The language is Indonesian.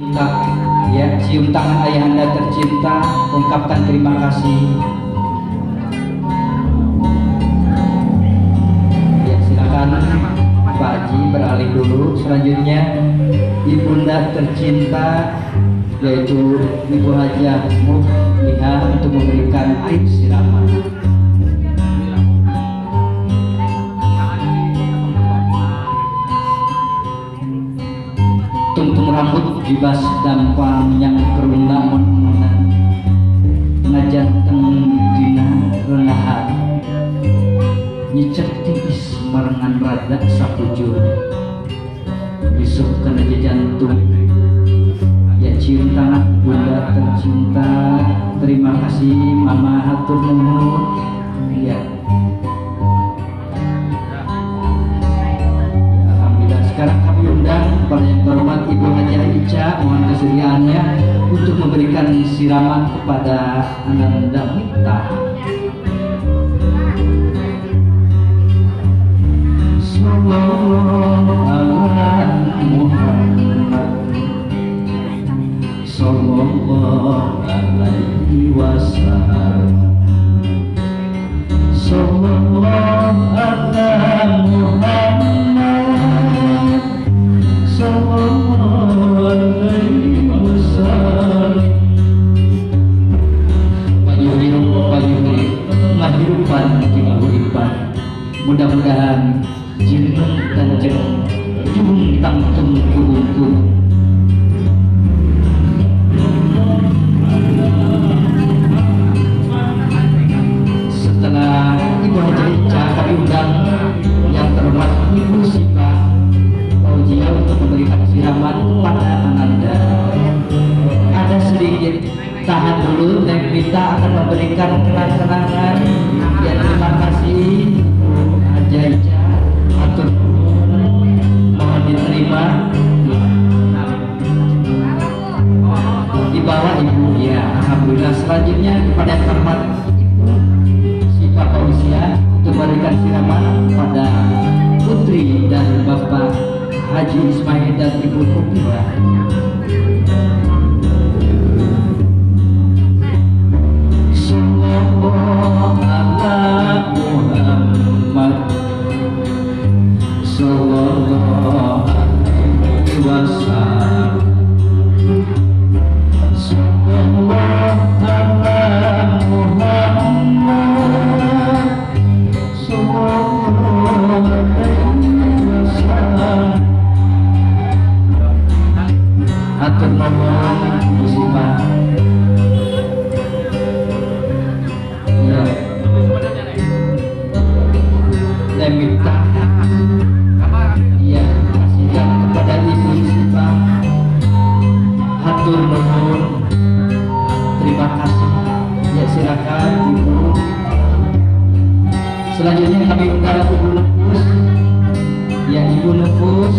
Tak, ya, cium tangan ayahanda tercinta, ungkapkan terima kasih. Ya, silakan Pak Haji beralih dulu. Selanjutnya ibunda tercinta yaitu Ibu Hajah Muhliha untuk memberikan air siraman. Tungtung rambut jibas dampang yang keruna mon-monan ngajanteng dina rengahan nyicet tiis marengan rada sapujur bisuk kena jantung. Ya, cium tangan bunda tercinta. Terima kasih mama, hatur nuhun. Ya, sekarang kami undang kepada yang terhormat Ibu Hajah Ica, mohon kesediaannya untuk memberikan siraman kepada Ananda Miftah. Sallallahu alaihi Muhammad, sallallahu alaihi wasallam, sallallahu alaihi Muhammad, sallallahu alaihi wasallam. Payuhirupan kinguripan, mudah-mudahan jinten dan jeng juntang tungku-tungku. Setelah Ibu Hajah Ica, kami undang yang terhormat Ibu Sifah Fauzia untuk memberikan siraman kepada Ananda. Ada sedikit, tahan dulu, dan kita akan memberikan kenang-kenangan. Ya, terima kasih Hajah Ica, atur mohon diterima. Dibawa Ibu. Ya, alhamdulillah. Selanjutnya kepada yang terhormat Sifah Fauzia untuk memberikan siraman kepada putri dan Bapak Haji Ismail dan Ibu Kupira. Sallallahu alaihi Muhammad, sallallahu alaihi wasallam, sallallahu alaihi Muhammad, sallallahu alaihi wasallam. Atur nuhun musibah. Ya, dan minta ya kasihkan kepada Ibu Sifah, hatur nuhun, terima kasih. Ya, silakan Ibu. Selanjutnya kami undang Ibu Nufus. Ya, Ibu Nufus